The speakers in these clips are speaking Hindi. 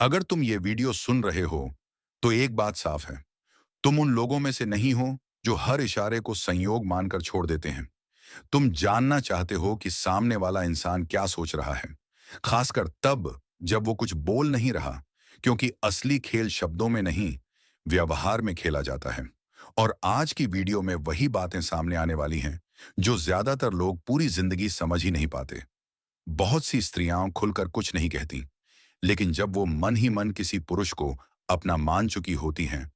अगर तुम ये वीडियो सुन रहे हो, तो एक बात साफ है, तुम उन लोगों में से नहीं हो जो हर इशारे को संयोग मानकर छोड़ देते हैं। तुम जानना चाहते हो कि सामने वाला इंसान क्या सोच रहा है, खासकर तब जब वो कुछ बोल नहीं रहा, क्योंकि असली खेल शब्दों में नहीं, व्यवहार में खेला जाता है। और आज की वीडियो में वही बातें सामने आने वाली हैं, जो ज्यादातर लोग पूरी जिंदगी समझ ही नहीं पाते। बहुत सी स्त्रियां खुलकर कुछ नहीं कहती, लेकिन जब वो मन ही मन किसी पुरुष को अपना मान चुकी होती हैं,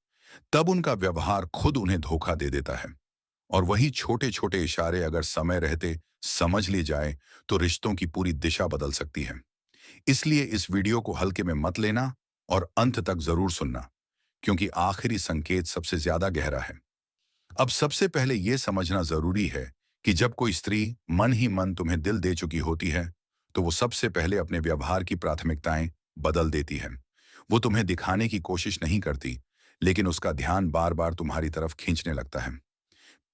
तब उनका व्यवहार खुद उन्हें धोखा दे देता है। और वही छोटे छोटे इशारे अगर समय रहते समझ लिए जाए, तो रिश्तों की पूरी दिशा बदल सकती है। इसलिए इस वीडियो को हल्के में मत लेना और अंत तक जरूर सुनना, क्योंकि आखिरी संकेत सबसे ज्यादा गहरा है। अब सबसे पहले यह समझना जरूरी है कि जब कोई स्त्री मन ही मन तुम्हें दिल दे चुकी होती है, तो वो सबसे पहले अपने व्यवहार की प्राथमिकताएं बदल देती है। वो तुम्हें दिखाने की कोशिश नहीं करती, लेकिन उसका ध्यान बार बार तुम्हारी तरफ खींचने लगता है।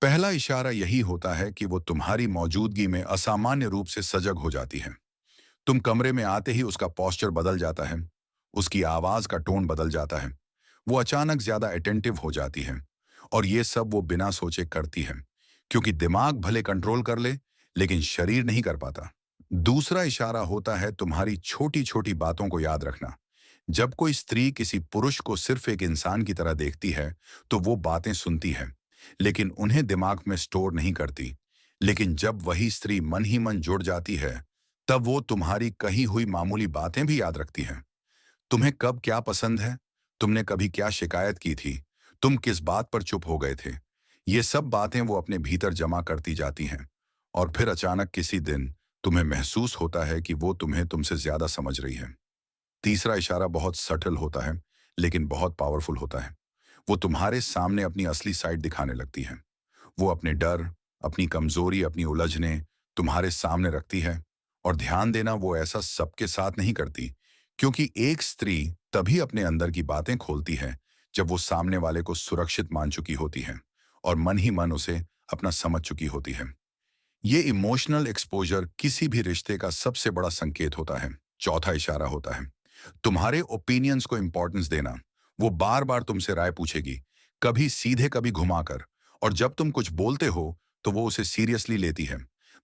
पहला इशारा यही होता है कि वो तुम्हारी मौजूदगी में असामान्य रूप से सजग हो जाती है। तुम कमरे में आते ही उसका पोस्चर बदल जाता है, उसकी आवाज का टोन बदल जाता है, वो अचानक ज्यादा अटेंटिव हो जाती है। और ये सब वो बिना सोचे करती है, क्योंकि दिमाग भले कंट्रोल कर ले, लेकिन शरीर नहीं कर पाता। दूसरा इशारा होता है तुम्हारी छोटी छोटी बातों को याद रखना। जब कोई स्त्री किसी पुरुष को सिर्फ एक इंसान की तरह देखती है, तो वो बातें सुनती है, लेकिन उन्हें दिमाग में स्टोर नहीं करती। लेकिन जब वही स्त्री मन ही मन जुड़ जाती है, तब वो तुम्हारी कही हुई मामूली बातें भी याद रखती है। तुम्हें कब क्या पसंद है, तुमने कभी क्या शिकायत की थी, तुम किस बात पर चुप हो गए थे, ये सब बातें वो अपने भीतर जमा करती जाती हैं। और फिर अचानक किसी दिन तुम्हें महसूस होता है कि वो तुम्हें तुमसे ज्यादा समझ रही है। तीसरा इशारा बहुत सटल होता है, लेकिन बहुत पावरफुल होता है। वो तुम्हारे सामने अपनी असली साइड दिखाने लगती है। वो अपने डर, अपनी कमजोरी, अपनी उलझने तुम्हारे सामने रखती है। और ध्यान देना, वो ऐसा सबके साथ नहीं करती, क्योंकि एक स्त्री तभी अपने अंदर की बातें खोलती है जब वो सामने वाले को सुरक्षित मान चुकी होती है और मन ही मन उसे अपना समझ चुकी होती है। ये इमोशनल एक्सपोजर किसी भी रिश्ते का सबसे बड़ा संकेत होता है। चौथा इशारा होता है तुम्हारे ओपिनियंस को इंपॉर्टेंस देना। वो बार बार तुमसे राय पूछेगी, कभी सीधे कभी घुमाकर। और जब तुम कुछ बोलते हो, तो वो उसे सीरियसली लेती है।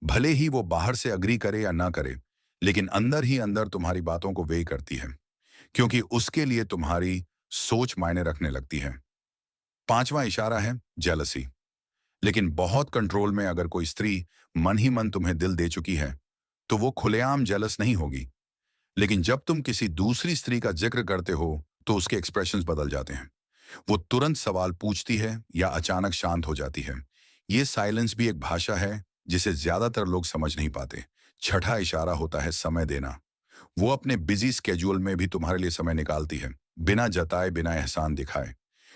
भले ही वो बाहर से अग्री करे या ना करे, लेकिन अंदर ही अंदर तुम्हारी बातों को वेई करती है, क्योंकि उसके लिए तुम्हारी सोच मायने रखने लगती है। पांचवा इशारा है जेलसी। लेकिन बहुत कंट्रोल में अगर कोई स्त्री मन ही मन तुम्हें दिल दे चुकी है, तो वो खुलेआम जेलस नहीं होगी। लेकिन जब तुम किसी दूसरी स्त्री का जिक्र करते हो, तो उसके एक्सप्रेशंस बदल जाते हैं। वो तुरंत सवाल पूछती है या अचानक शांत हो जाती है। ये साइलेंस भी एक भाषा है जिसे ज्यादातर लोग समझ नहीं पाते। छठा इशारा होता है समय देना। वो अपने बिजी स्केड्यूल में भी तुम्हारे लिए समय निकालती है, बिना जताए, बिना एहसान दिखाए।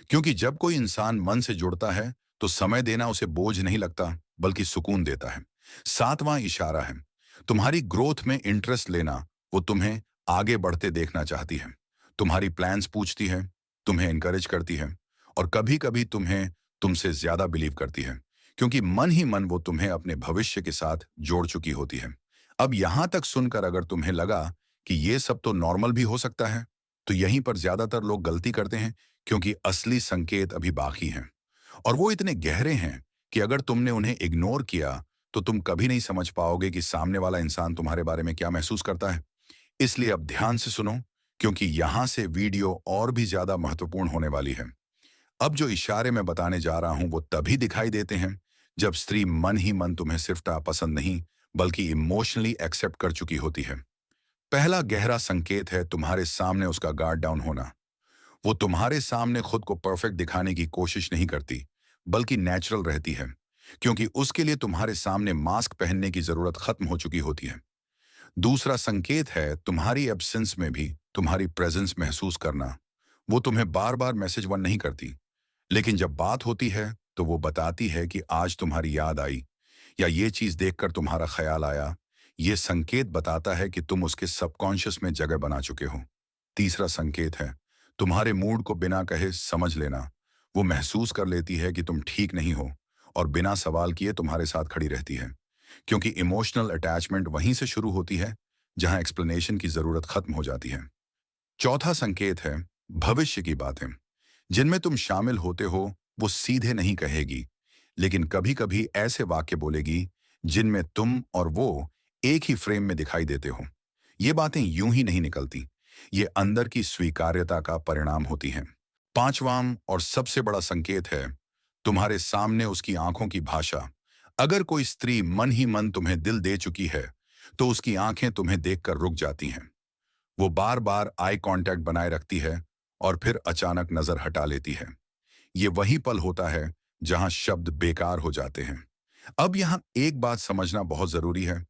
क्योंकि जब कोई इंसान मन से जुड़ता है, तो समय देना उसे बोझ नहीं लगता, बल्कि सुकून देता है। सातवां इशारा है तुम्हारी ग्रोथ में इंटरेस्ट लेना। वो तुम्हें आगे बढ़ते देखना चाहती है, तुम्हारी प्लान्स पूछती है, तुम्हें एनकरेज करती है, और कभी कभी तुम्हें तुमसे ज्यादा बिलीव करती है, क्योंकि मन ही मन वो तुम्हें अपने भविष्य के साथ जोड़ चुकी होती है। अब यहां तक सुनकर अगर तुम्हें लगा कि ये सब तो नॉर्मल भी हो सकता है, तो यहीं पर ज्यादातर लोग गलती करते हैं, क्योंकि असली संकेत अभी बाकी हैं। और वो इतने गहरे हैं कि अगर तुमने उन्हें इग्नोर किया, तो तुम कभी नहीं समझ पाओगे कि सामने वाला इंसान तुम्हारे बारे में क्या महसूस करता है। इसलिए अब ध्यान से सुनो, क्योंकि यहां से वीडियो और भी ज्यादा महत्वपूर्ण होने वाली है। अब जो इशारे मैं बताने जा रहा हूं, वो तभी दिखाई देते हैं जब स्त्री मन ही मन तुम्हें सिर्फ पसंद नहीं, बल्कि इमोशनली एक्सेप्ट कर चुकी होती है। पहला गहरा संकेत है तुम्हारे सामने उसका गार्ड डाउन होना। वो तुम्हारे सामने खुद को परफेक्ट दिखाने की कोशिश नहीं करती, बल्कि नेचुरल रहती है, क्योंकि उसके लिए तुम्हारे सामने मास्क पहनने की जरूरत खत्म हो चुकी होती है। दूसरा संकेत है तुम्हारी एब्सेंस में भी तुम्हारी प्रेजेंस महसूस करना। वो तुम्हें बार बार मैसेज वन नहीं करती, लेकिन जब बात होती है, तो वो बताती है कि आज तुम्हारी याद आई, या ये चीज देखकर तुम्हारा ख्याल आया। ये संकेत बताता है कि तुम उसके सबकॉन्शियस में जगह बना चुके हो। तीसरा संकेत है तुम्हारे मूड को बिना कहे समझ लेना। वो महसूस कर लेती है कि तुम ठीक नहीं हो, और बिना सवाल किए तुम्हारे साथ खड़ी रहती है, क्योंकि इमोशनल अटैचमेंट वहीं से शुरू होती है जहां एक्सप्लेनेशन की जरूरत खत्म हो जाती है। चौथा संकेत है भविष्य की बातें। जिनमें तुम शामिल होते हो वो सीधे नहीं कहेगी, लेकिन कभी कभी ऐसे वाक्य बोलेगी जिनमें तुम और वो एक ही फ्रेम में दिखाई देते हो। ये बातें यूं ही नहीं निकलती, ये अंदर की स्वीकार्यता का परिणाम होती हैं। पांचवां और सबसे बड़ा संकेत है तुम्हारे सामने उसकी आंखों की भाषा। अगर कोई स्त्री मन ही मन तुम्हें दिल दे चुकी है, तो उसकी आंखें तुम्हें देखकर रुक जाती हैं। वो बार बार आई कांटेक्ट बनाए रखती है और फिर अचानक नजर हटा लेती है। ये वही पल होता है जहां शब्द बेकार हो जाते हैं। अब यहां एक बात समझना बहुत जरूरी है।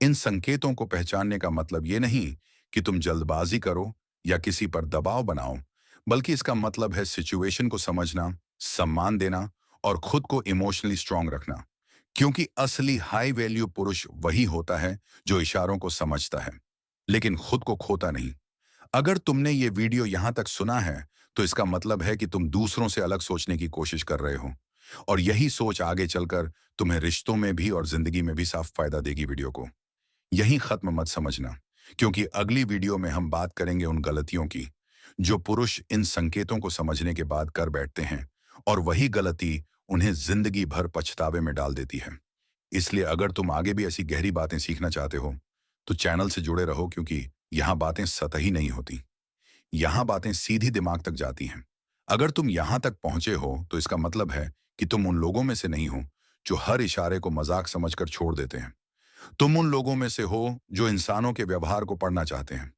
इन संकेतों को पहचानने का मतलब ये नहीं कि तुम जल्दबाजी करो या किसी पर दबाव बनाओ, बल्कि इसका मतलब है सिचुएशन को समझना, सम्मान देना और खुद को इमोशनली स्ट्रांग रखना। क्योंकि असली हाई वैल्यू पुरुष वही होता है जो इशारों को समझता है, लेकिन खुद को खोता नहीं। अगर तुमने ये वीडियो यहां तक सुना है, तो इसका मतलब है कि तुम दूसरों से अलग सोचने की कोशिश कर रहे हो, और यही सोच आगे चलकर तुम्हें रिश्तों में भी और जिंदगी में भी साफ फायदा देगी। वीडियो को यहीं खत्म मत समझना, क्योंकि अगली वीडियो में हम बात करेंगे उन गलतियों की जो पुरुष इन संकेतों को समझने के बाद कर बैठते हैं, और वही गलती उन्हें जिंदगी भर पछतावे में डाल देती है। इसलिए अगर तुम आगे भी ऐसी गहरी बातें सीखना चाहते हो, तो चैनल से जुड़े रहो, क्योंकि यहाँ बातें सतही नहीं होती, यहाँ बातें सीधी दिमाग तक जाती हैं। अगर तुम यहाँ तक पहुंचे हो, तो इसका मतलब है कि तुम उन लोगों में से नहीं हो जो हर इशारे को मजाक समझकर छोड़ देते हैं। तुम उन लोगों में से हो जो इंसानों के व्यवहार को पढ़ना चाहते हैं,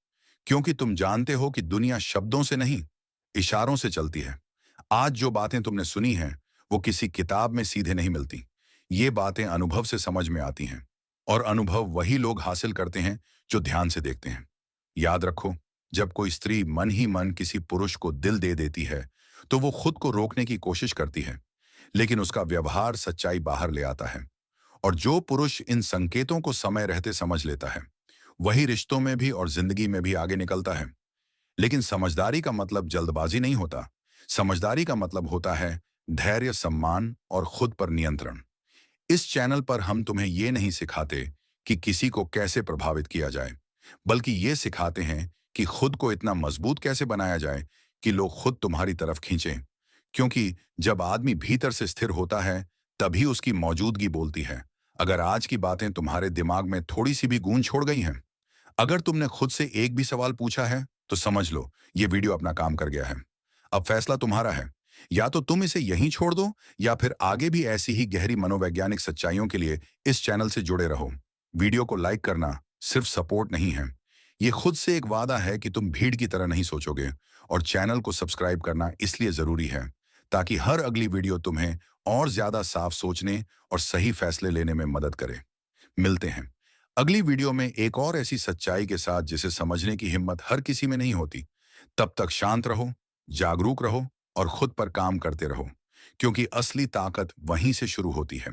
क्योंकि तुम जानते हो कि दुनिया शब्दों से नहीं, इशारों से चलती है। आज जो बातें तुमने सुनी हैं, वो किसी किताब में सीधे नहीं मिलती। ये बातें अनुभव से समझ में आती हैं, और अनुभव वही लोग हासिल करते हैं जो ध्यान से देखते हैं। याद रखो, जब कोई स्त्री मन ही मन किसी पुरुष को दिल दे देती है, तो वो खुद को रोकने की कोशिश करती है, लेकिन उसका व्यवहार सच्चाई बाहर ले आता है। और जो पुरुष इन संकेतों को समय रहते समझ लेता है, वही रिश्तों में भी और जिंदगी में भी आगे निकलता है। लेकिन समझदारी का मतलब जल्दबाजी नहीं होता। समझदारी का मतलब होता है धैर्य, सम्मान और खुद पर नियंत्रण। इस चैनल पर हम तुम्हें ये नहीं सिखाते कि किसी को कैसे प्रभावित किया जाए, बल्कि ये सिखाते हैं कि खुद को इतना मजबूत कैसे बनाया जाए कि लोग खुद तुम्हारी तरफ खींचें। क्योंकि जब आदमी भीतर से स्थिर होता है, तभी उसकी मौजूदगी बोलती है। अगर आज की बातें तुम्हारे दिमाग में थोड़ी सी भी गूंज छोड़ गई हैं, अगर तुमने खुद से एक भी सवाल पूछा है, तो समझ लो ये वीडियो अपना काम कर गया है। अब फैसला तुम्हारा है। या तो तुम इसे यहीं छोड़ दो, या फिर आगे भी ऐसी ही गहरी मनोवैज्ञानिक सच्चाइयों के लिए इस चैनल से जुड़े रहो। वीडियो को लाइक करना सिर्फ सपोर्ट नहीं है, ये खुद से एक वादा है कि तुम भीड़ की तरह नहीं सोचोगे। और चैनल को सब्सक्राइब करना इसलिए जरूरी है ताकि हर अगली वीडियो तुम्हें और ज्यादा साफ सोचने और सही फैसले लेने में मदद करे। मिलते हैं अगली वीडियो में एक और ऐसी सच्चाई के साथ जिसे समझने की हिम्मत हर किसी में नहीं होती। तब तक शांत रहो, जागरूक रहो और खुद पर काम करते रहो, क्योंकि असली ताकत वहीं से शुरू होती है।